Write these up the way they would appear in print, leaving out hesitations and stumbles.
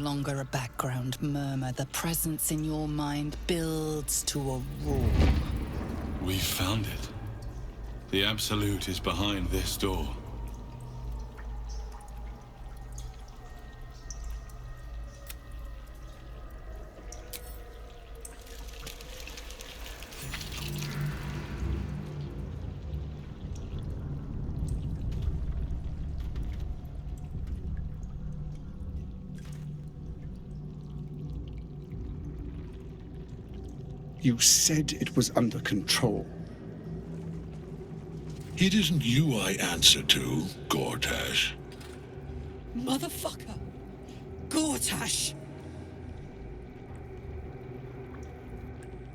longer a background murmur. The presence in your mind builds to a roar. We found it. The Absolute is behind this door. You said it was under control. It isn't you I answer to, Gortash. Motherfucker! Gortash!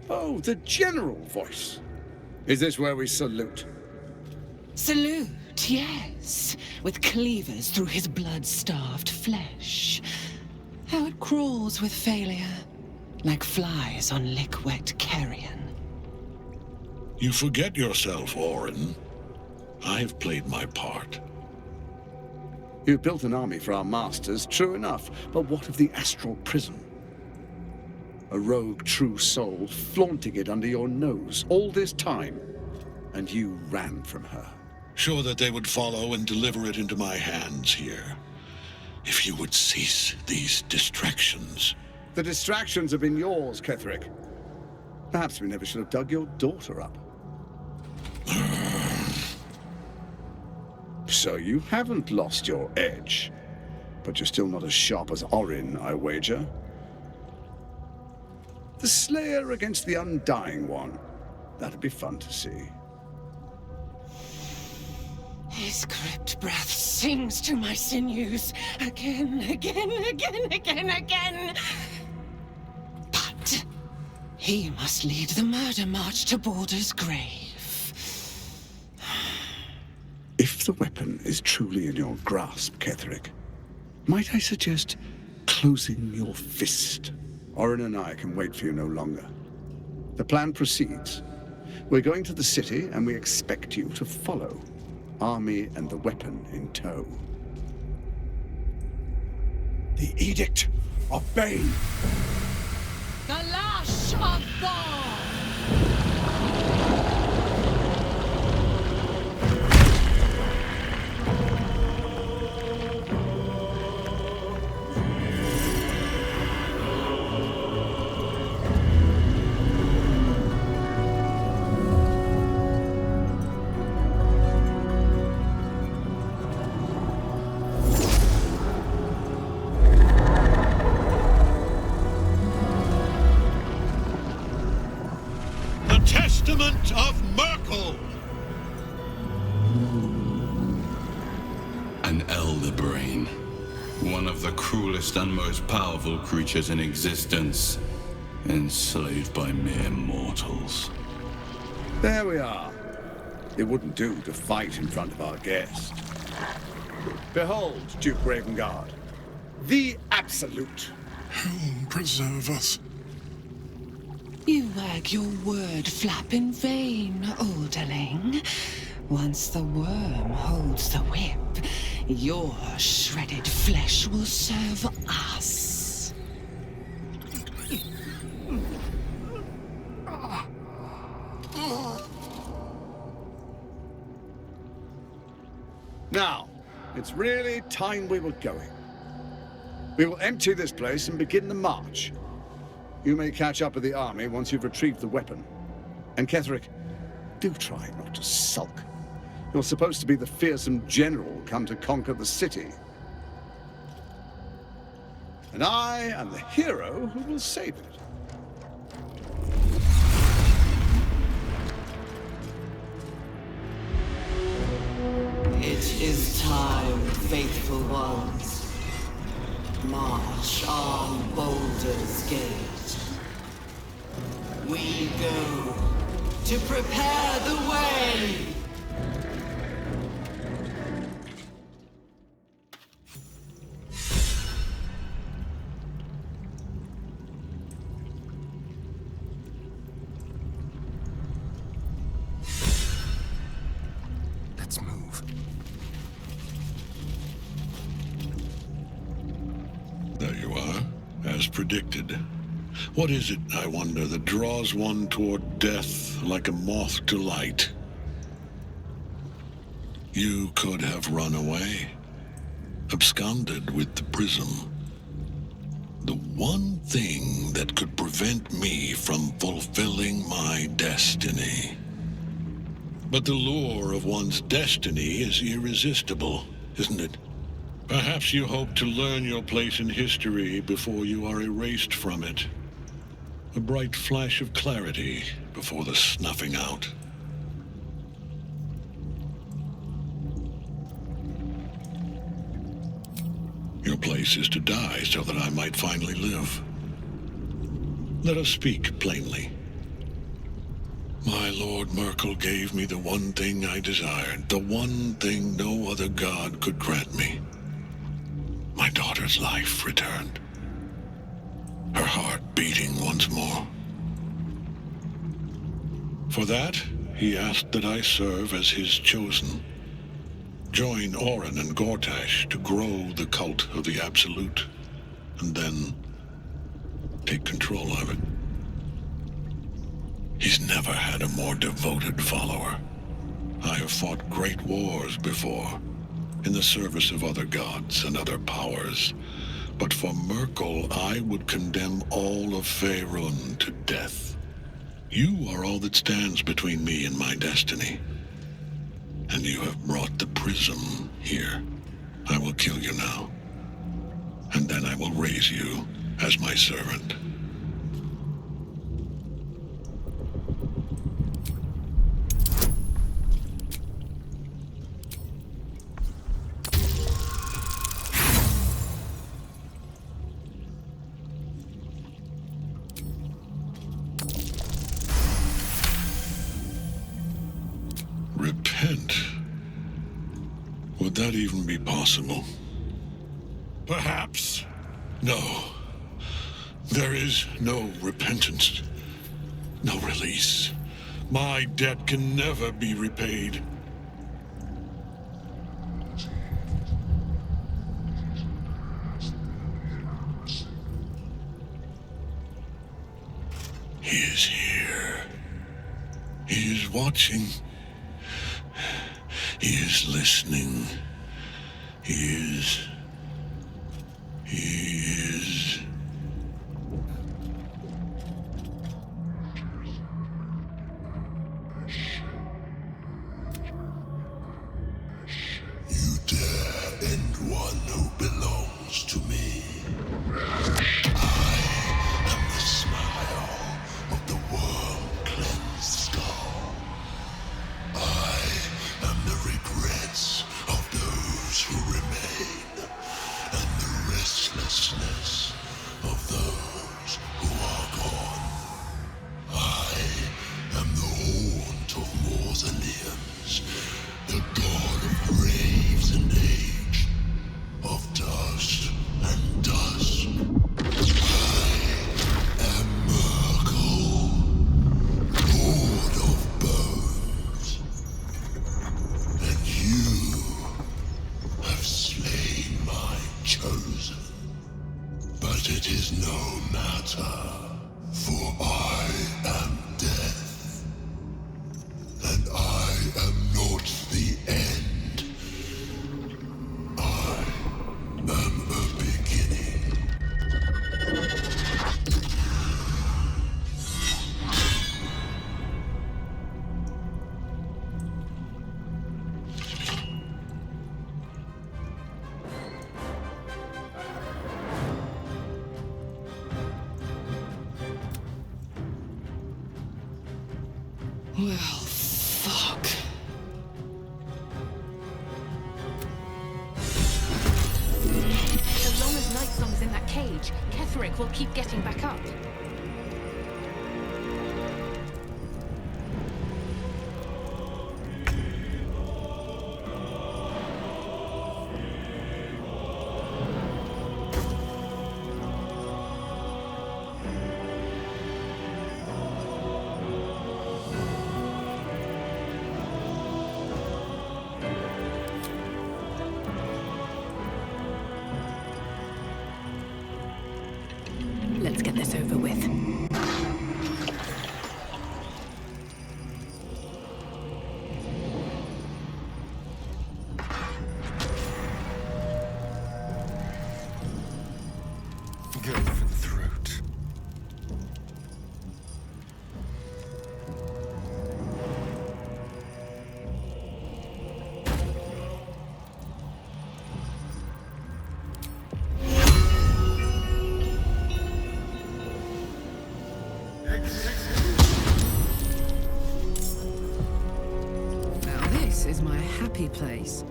Oh, the general voice. Is this where we salute? Salute, yes. With cleavers through his blood-starved flesh. How it crawls with failure. Like flies on lick-wet carrion. You forget yourself, Orin. I've played my part. You've built an army for our masters, true enough. But what of the astral prison? A rogue true soul flaunting it under your nose all this time. And you ran from her. Sure that they would follow and deliver it into my hands here. If you would cease these distractions. The distractions have been yours, Ketherick. Perhaps we never should have dug your daughter up. So you haven't lost your edge. But you're still not as sharp as Orin, I wager. The Slayer against the Undying One. That'd be fun to see. His crypt breath sings to my sinews. Again. But he must lead the murder march to Baldur's grave. If the weapon is truly in your grasp, Ketherick, might I suggest closing your fist? Orin and I can wait for you no longer. The plan proceeds. We're going to the city, and we expect you to follow. Army and the weapon in tow. The Edict of Bane. The Lash of Thor! Testament of Myrkul! An elder brain. One of the cruelest and most powerful creatures in existence. Enslaved by mere mortals. There we are. It wouldn't do to fight in front of our guest. Behold, Duke Ravengard. The Absolute. Helm preserve us. You wag your word flap in vain, olderling. Once the worm holds the whip, your shredded flesh will serve us. Now, it's really time we were going. We will empty this place and begin the march. You may catch up with the army once you've retrieved the weapon. And Ketherick, do try not to sulk. You're supposed to be the fearsome general come to conquer the city. And I am the hero who will save it. It is time, faithful ones. March on Baldur's Gate. We go to prepare the way. Let's move. There you are. as predicted. What is it, I wonder, that draws one toward death like a moth to light? You could have run away, absconded with the prism. The one thing that could prevent me from fulfilling my destiny. But the lure of one's destiny is irresistible, isn't it? Perhaps you hope to learn your place in history before you are erased from it. A bright flash of clarity before the snuffing out. Your place is to die so that I might finally live. Let us speak plainly. My Lord Myrkul gave me the one thing I desired, the one thing no other god could grant me. My daughter's life returned. Her heart beating once more. For that, he asked that I serve as his chosen. Join Orin and Gortash to grow the cult of the Absolute, and then take control of it. He's never had a more devoted follower. I have fought great wars before, in the service of other gods and other powers, but for Myrkul, I would condemn all of Faerun to death. You are all that stands between me and my destiny. And you have brought the prism here. I will kill you now. And then I will raise you as my servant. Repent? Would that even be possible? Perhaps. No. There is no repentance. No release. My debt can never be repaid. He is here. He is watching. He is listening. He is... You dare end one who belongs to me. I am the smile of the world-cleansed skull. I am the regrets of those who remain, and the restlessness of those who are gone. I am the haunt of mausoleums, the god of graves and age, of dust and dusk. I am Myrkul, lord of bones. And you have slain my chosen. But it is no matter, for I am death. And I am not the end. I am a beginning. Well, fuck. So long as Nightsong's in that cage, Ketheric will keep getting back up. This is my happy place.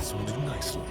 This will do nicely.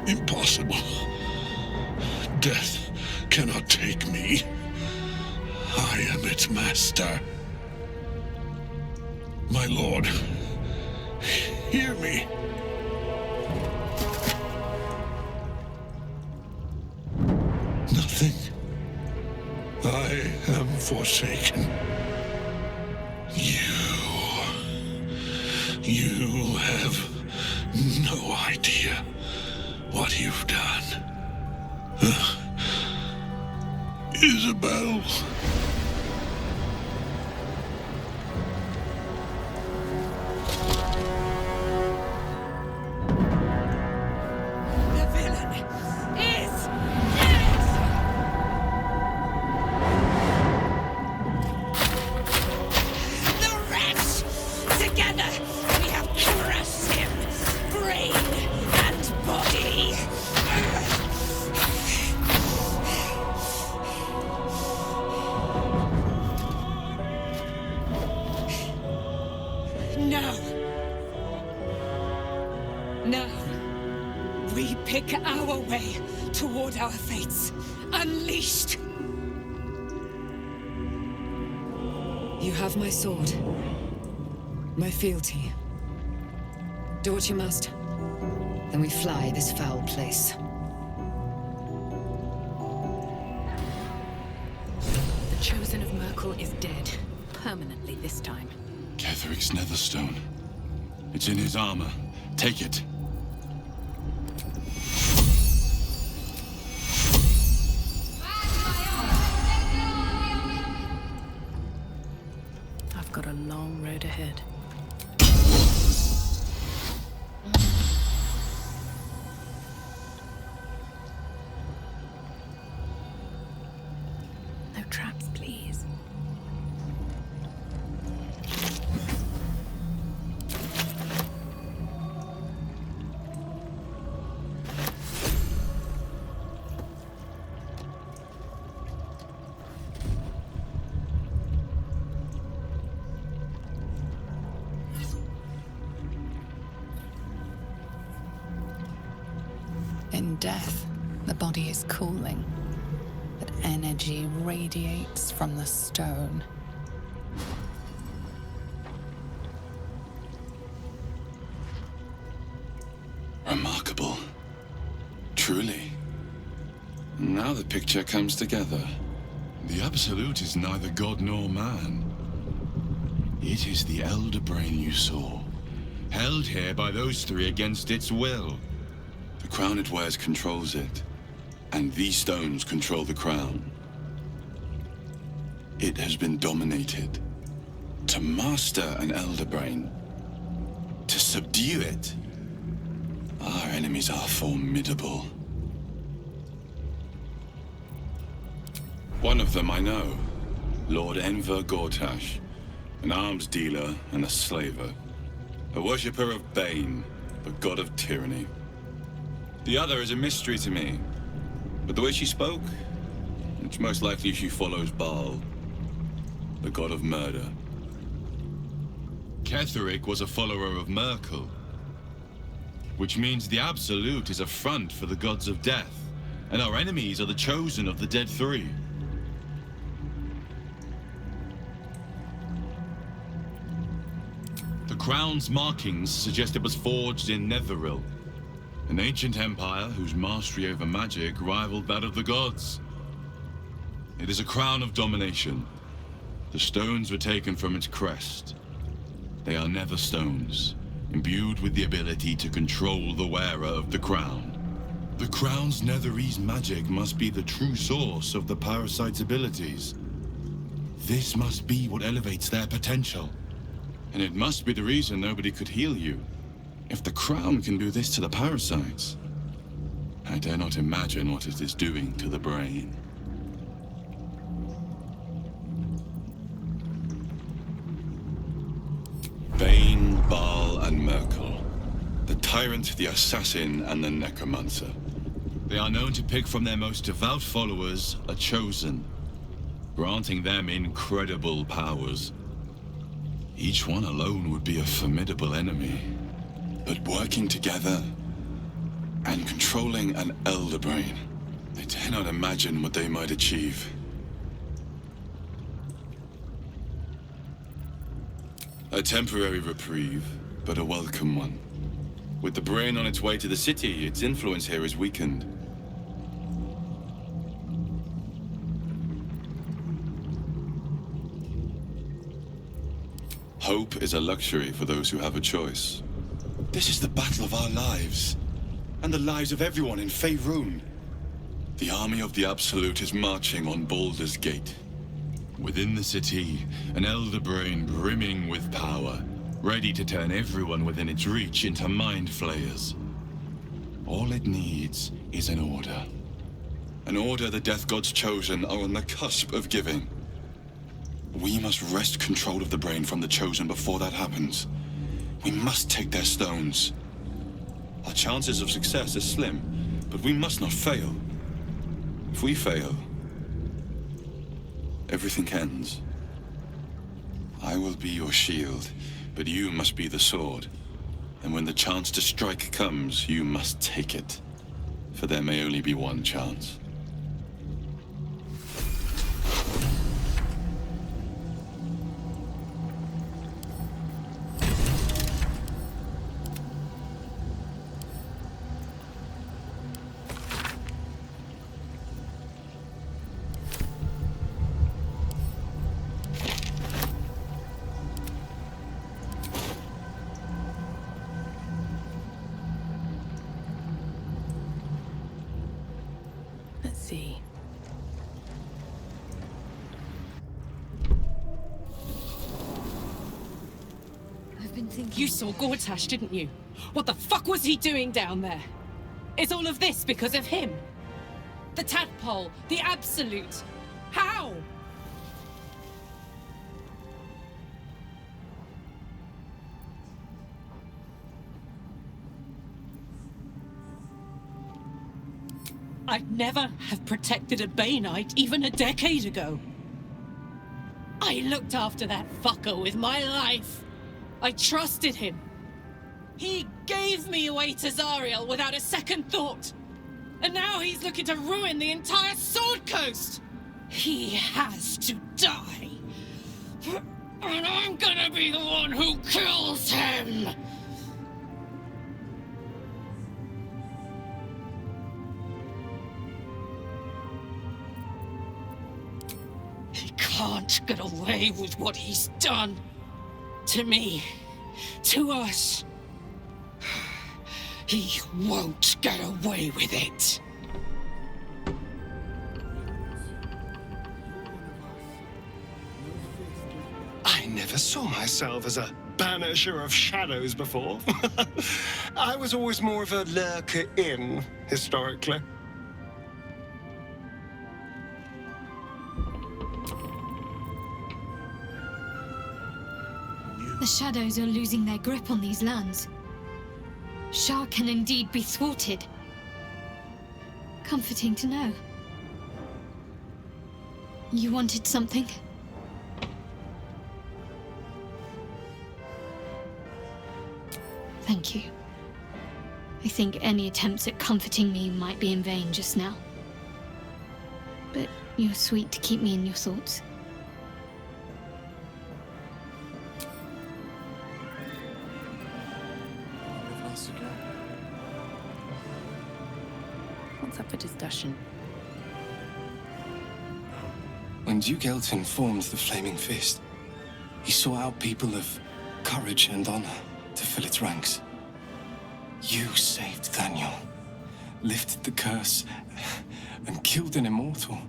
Impossible. Death cannot take me. I am its master. My lord, hear me. Nothing. I am forsaken. You have no idea what you've done. Isabel. The villain is dead! The rats! Together, we have crushed him, brain and body. Now, we pick our way toward our fates, unleashed. You have my sword, my fealty. Do what you must. Then we fly this foul place. The Chosen of Myrkul is dead. Permanently this time. Ketheric's netherstone. It's in his armor. Take it. I've got a long road ahead. No traps, please. In death, the body is cooling, but energy radiates from the stone. Remarkable. Truly. Now the picture comes together. The Absolute is neither god nor man. It is the Elder Brain you saw, held here by those three against its will. The crown it wears controls it, and these stones control the crown. It has been dominated, To master an Elder Brain, to subdue it, our enemies are formidable. One of them I know, Lord Enver Gortash, an arms dealer and a slaver, a worshipper of Bane, the god of tyranny. The other is a mystery to me, but the way she spoke, it's most likely she follows Baal, the god of murder. Ketheric was a follower of Myrkul, which means the Absolute is a front for the gods of death, and our enemies are the chosen of the Dead Three. The crown's markings suggest it was forged in Netheril, an ancient empire whose mastery over magic rivaled that of the gods. It is a crown of domination. The stones were taken from its crest. They are nether stones, imbued with the ability to control the wearer of the crown. The crown's netherese magic must be the true source of the parasite's abilities. This must be what elevates their potential. And it must be the reason nobody could heal you. If the crown can do this to the parasites, I dare not imagine what it is doing to the brain. Bane, Baal, and Myrkul. The tyrant, the assassin, and the necromancer. They are known to pick from their most devout followers a chosen, granting them incredible powers. Each one alone would be a formidable enemy. But working together and controlling an Elder Brain, I dare not imagine what they might achieve. A temporary reprieve, but a welcome one. With the brain on its way to the city, its influence here is weakened. Hope is a luxury for those who have a choice. This is the battle of our lives, and the lives of everyone in Faerun. The army of the Absolute is marching on Baldur's Gate. Within the city, an Elder Brain brimming with power, ready to turn everyone within its reach into mind flayers. All it needs is an order. An order the Death God's chosen are on the cusp of giving. We must wrest control of the brain from the chosen before that happens. We must take their stones. Our chances of success are slim, but we must not fail. If we fail, everything ends. I will be your shield, but you must be the sword. And when the chance to strike comes, you must take it. For there may only be one chance. Let's see. I've been thinking... You saw Gortash, didn't you? What the fuck was he doing down there? Is all of this because of him? The tadpole, the Absolute. How? I'd never have protected a Baneite even a decade ago. I looked after that fucker with my life. I trusted him. He gave me away to Zariel without a second thought. And now he's looking to ruin the entire Sword Coast. He has to die. And I'm gonna be the one who kills him. He can't get away with what he's done. To me. To us. He won't get away with it. I never saw myself as a banisher of shadows before. I was always more of a lurker-in, historically. The shadows are losing their grip on these lands. Shah can indeed be thwarted. Comforting to know. You wanted something? Thank you. I think any attempts at comforting me might be in vain just now. But you're sweet to keep me in your thoughts. What's up for discussion? When Duke Elton formed the Flaming Fist, he sought out people of courage and honor to fill its ranks. You saved Daniel, lifted the curse, and killed an immortal.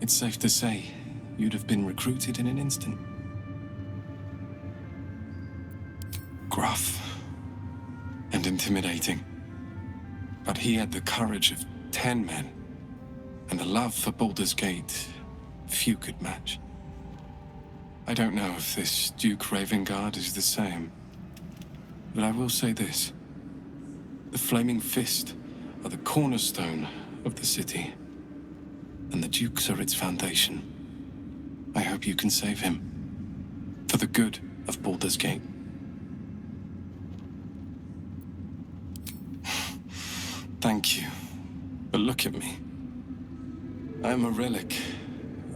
It's safe to say you'd have been recruited in an instant. Gruff and intimidating, but he had the courage of 10 men, and the love for Baldur's Gate few could match. I don't know if this Duke Ravengard is the same, but I will say this. The Flaming Fist are the cornerstone of the city, and the Dukes are its foundation. I hope you can save him, for the good of Baldur's Gate. Thank you, but look at me. I am a relic,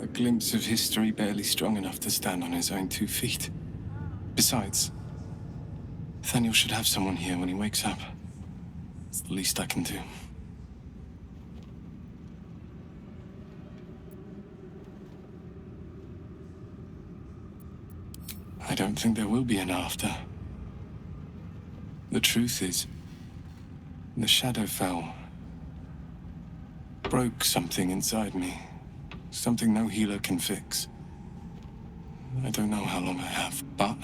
a glimpse of history barely strong enough to stand on his own 2 feet. Besides, Nathaniel should have someone here when he wakes up. It's the least I can do. I don't think there will be an after. The truth is, the Shadowfell broke something inside me. Something no healer can fix. I don't know how long I have, but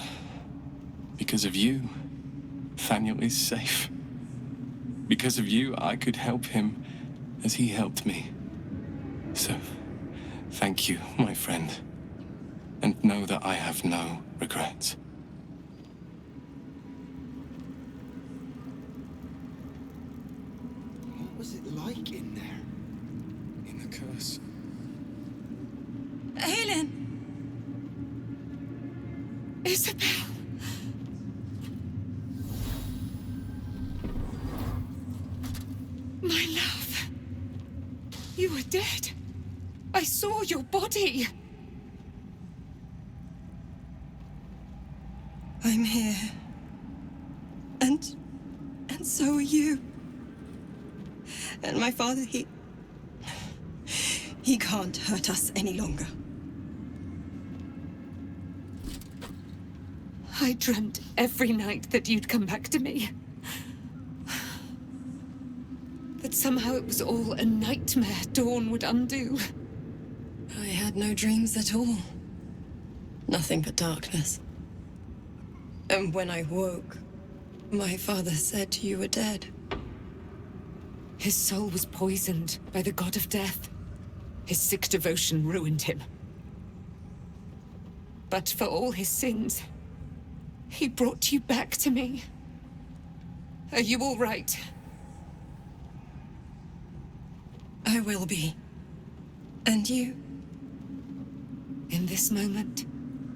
because of you, Nathaniel is safe. Because of you, I could help him as he helped me. So, thank you, my friend. And know that I have no regrets. What was it like in there? In the curse. Aelin! Isabel! My love! You were dead. I saw your body. I'm here. And so are you. And my father, he can't hurt us any longer. I dreamt every night that you'd come back to me. That somehow it was all a nightmare Dawn would undo. I had no dreams at all. Nothing but darkness. And when I woke, my father said you were dead. His soul was poisoned by the god of death. His sick devotion ruined him. But for all his sins, he brought you back to me. Are you all right? I will be. And you? In this moment,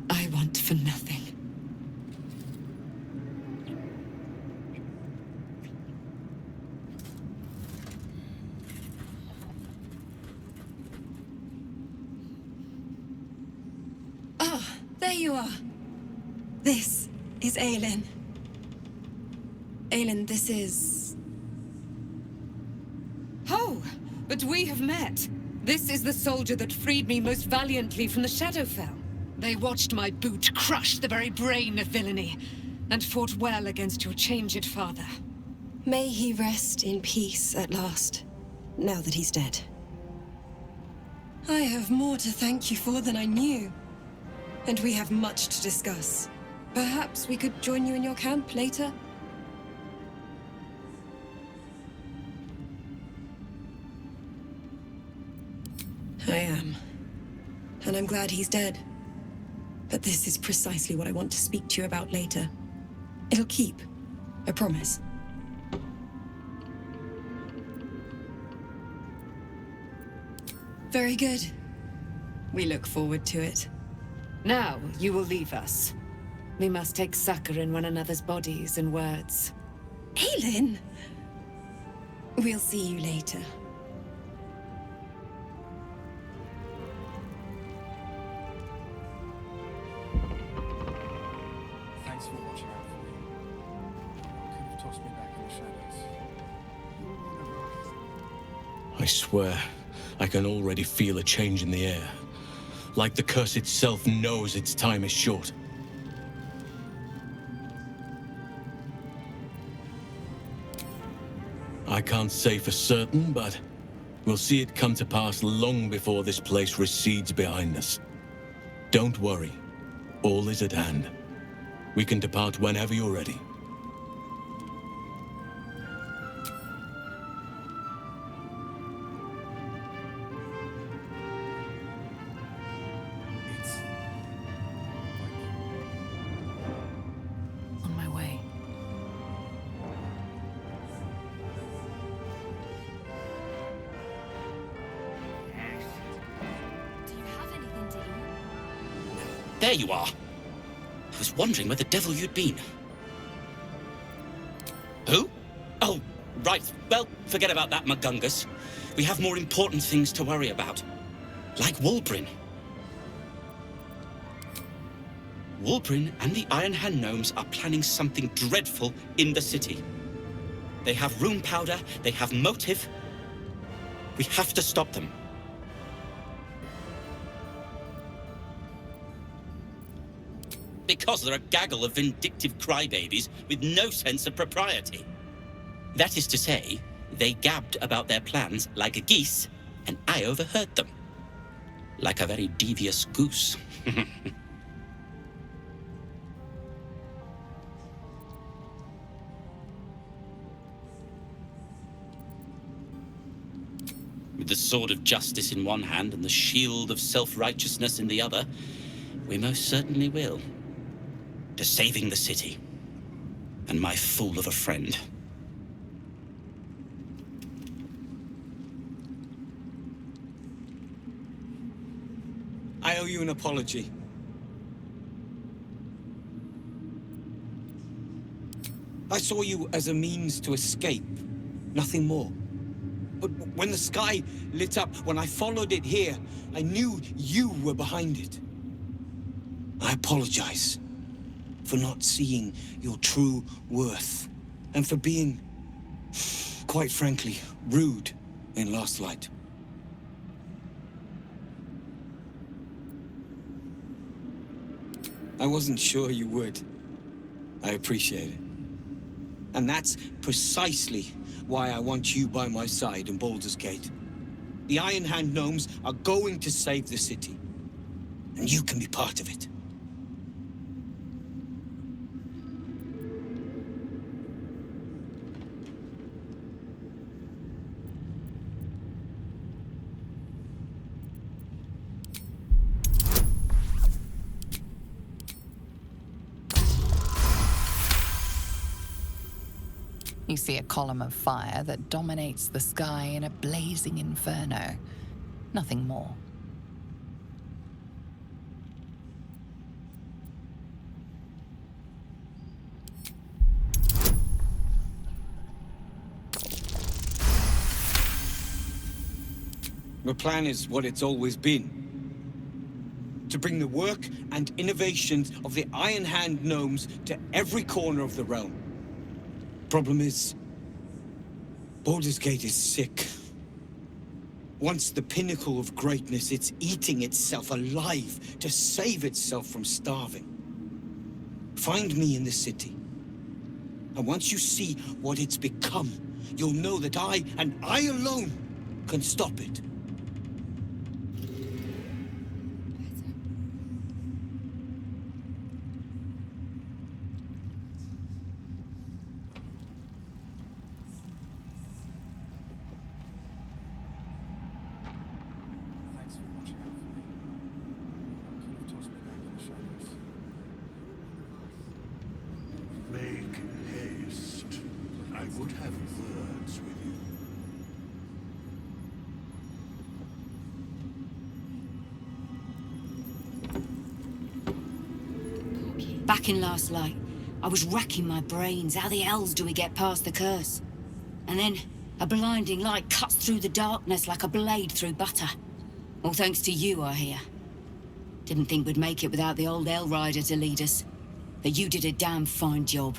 I want for nothing. Ah, there you are. This is Aelin. Aelin, this is... Oh, but we have met. This is the soldier that freed me most valiantly from the Shadowfell. They watched my boot crush the very brain of villainy, and fought well against your changed father. May he rest in peace at last, now that he's dead. I have more to thank you for than I knew. And we have much to discuss. Perhaps we could join you in your camp later? I am. And I'm glad he's dead. But this is precisely what I want to speak to you about later. It'll keep. I promise. Very good. We look forward to it. Now you will leave us. We must take succor in one another's bodies and words. Aelin! We'll see you later. Thanks for watching out for me. Could have tossed me back in the shadows. I swear, I can already feel a change in the air. Like the curse itself knows its time is short. I can't say for certain, but we'll see it come to pass long before this place recedes behind us. Don't worry. All is at hand. We can depart whenever you're ready. On my way. Do you have anything to eat? There you are. I was wondering where the devil you'd been. Who? Oh, right. Well, forget about that, McGungus. We have more important things to worry about. Like Wulbrin. Wulbrin and the Iron Hand Gnomes are planning something dreadful in the city. They have rune powder, they have motive. We have to stop them. Because they're a gaggle of vindictive crybabies with no sense of propriety. That is to say, they gabbed about their plans like a geese, and I overheard them. Like a very devious goose. With the sword of justice in one hand and the shield of self-righteousness in the other, we most certainly will. To saving the city. And my fool of a friend. I owe you an apology. I saw you as a means to escape, nothing more. But when the sky lit up, when I followed it here, I knew you were behind it. I apologize for not seeing your true worth, and for being, quite frankly, rude in Last Light. I wasn't sure you would. I appreciate it. And that's precisely why I want you by my side in Baldur's Gate. The Iron Hand Gnomes are going to save the city, and you can be part of it. You see a column of fire that dominates the sky in a blazing inferno. Nothing more. The plan is what it's always been. To bring the work and innovations of the Iron Hand Gnomes to every corner of the realm. Problem is, Baldur's Gate is sick. Once the pinnacle of greatness, it's eating itself alive to save itself from starving. Find me in the city. And once you see what it's become, you'll know that I, and I alone, can stop it. I would have words with you. Back in last light, I was racking my brains. How the hells do we get past the curse? And then a blinding light cuts through the darkness like a blade through butter. All thanks to you, I hear. Didn't think we'd make it without the old Hell Rider to lead us. But you did a damn fine job.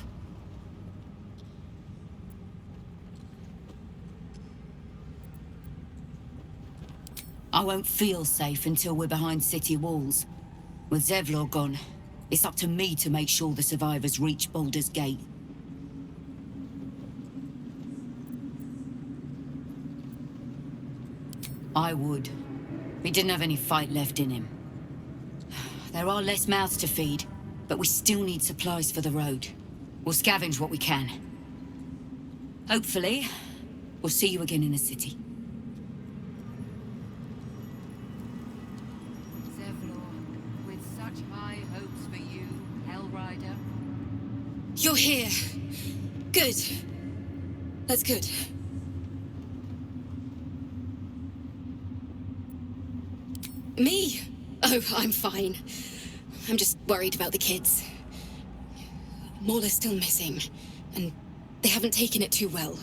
I won't feel safe until we're behind city walls. With Zevlor gone, it's up to me to make sure the survivors reach Baldur's Gate. I would. He didn't have any fight left in him. There are less mouths to feed, but we still need supplies for the road. We'll scavenge what we can. Hopefully, we'll see you again in the city. Zevlor, with such high hopes for you, Hell Rider. You're here. Good. That's good. Me? Oh, I'm fine. I'm just worried about the kids. Maula's still missing, and they haven't taken it too well.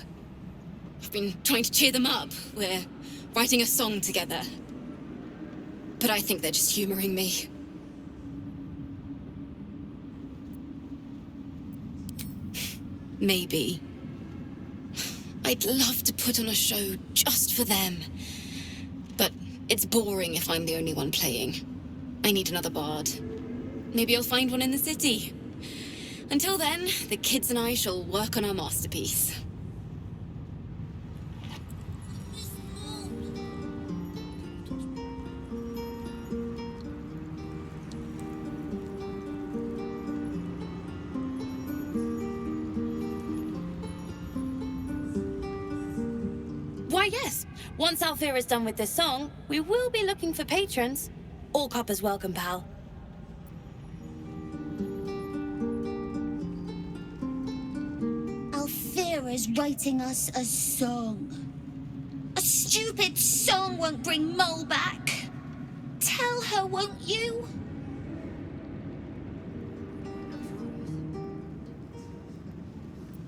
I've been trying to cheer them up. We're writing a song together. But I think they're just humoring me. Maybe. I'd love to put on a show just for them. But it's boring if I'm the only one playing. I need another bard. Maybe I'll find one in the city. Until then, the kids and I shall work on our masterpiece. Why, yes. Once Alfira is done with this song, we will be looking for patrons. All coppers welcome, pal. Alfira's writing us a song. A stupid song won't bring Mole back. Tell her, won't you?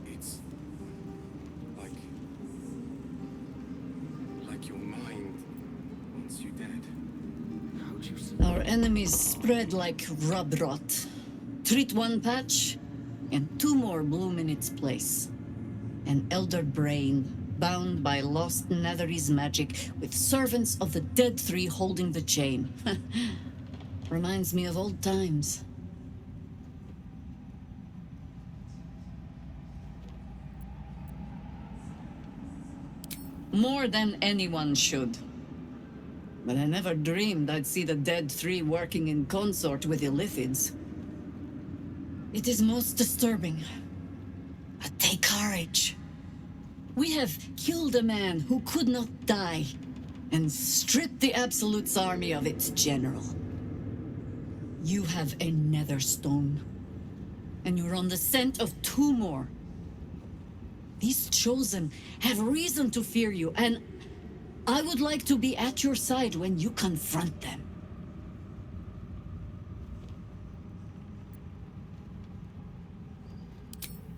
It's like your mind wants you dead. How'd you survive? Our enemies spread like rub rot. Treat one patch, and two more bloom in its place. An elder brain, bound by lost Netherese magic, with servants of the Dead Three holding the chain. Reminds me of old times. More than anyone should. But I never dreamed I'd see the Dead Three working in consort with Illithids. It is most disturbing. But take courage. We have killed a man who could not die, and stripped the Absolute's army of its general. You have a nether stone, and you're on the scent of two more. These Chosen have reason to fear you, and I would like to be at your side when you confront them.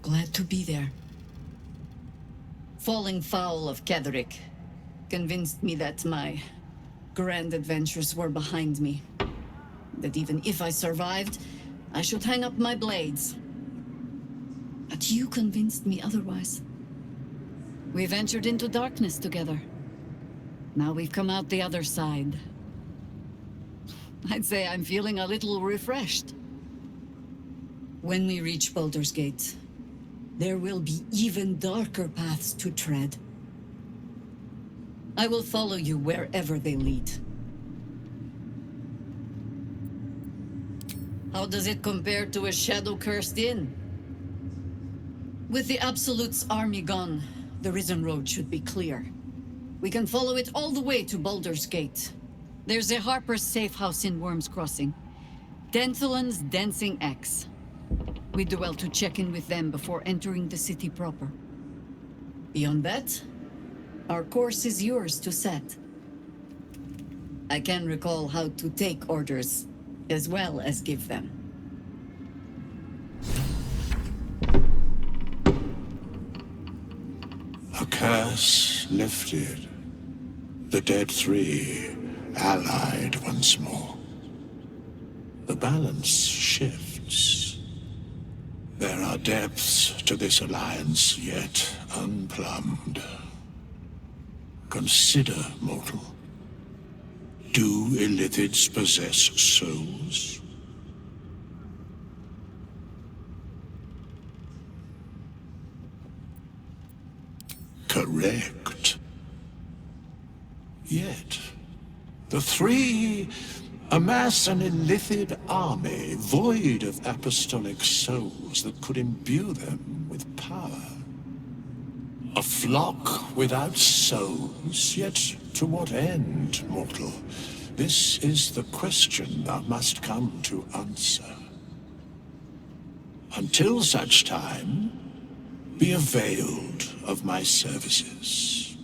Glad to be there. Falling foul of Ketheric convinced me that my grand adventures were behind me. That even if I survived, I should hang up my blades. But you convinced me otherwise. We ventured into darkness together. Now we've come out the other side. I'd say I'm feeling a little refreshed. When we reach Baldur's Gate, there will be even darker paths to tread. I will follow you wherever they lead. How does it compare to a shadow-cursed inn? With the Absolute's army gone, the Risen Road should be clear. We can follow it all the way to Baldur's Gate. There's a Harper's safe house in Worm's Crossing. Denthalen's Dancing Axe. We do well to check in with them before entering the city proper. Beyond that, our course is yours to set. I can recall how to take orders, as well as give them. A curse lifted. The dead three allied once more. The balance shifts. There are depths to this alliance yet unplumbed. Consider, mortal. Do illithids possess souls? Correct. Yet, the three amass an illithid army void of apostolic souls that could imbue them with power. A flock without souls, yet to what end, mortal? This is the question thou must come to answer. Until such time, be availed of my services.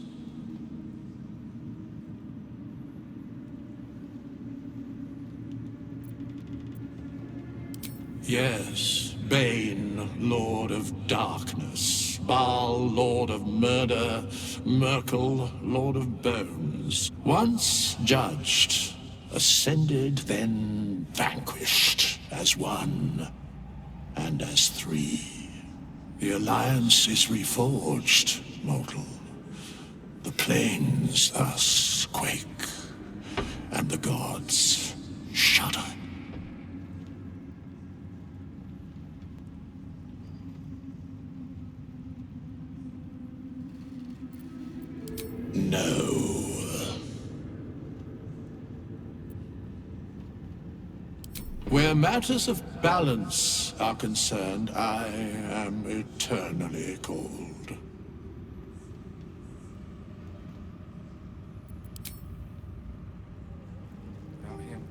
Yes, Bane, Lord of Darkness, Baal, Lord of Murder, Myrkul, Lord of Bones. Once judged, ascended, then vanquished as one and as three. The Alliance is reforged, mortal. The plains thus quake, and the gods shudder. No. Where matters of balance are concerned, I am eternally cold. Without him,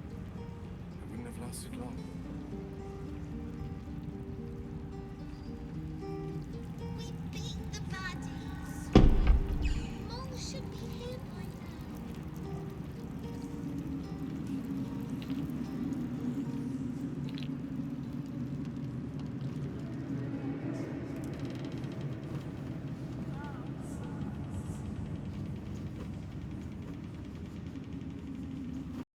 I wouldn't have lasted long.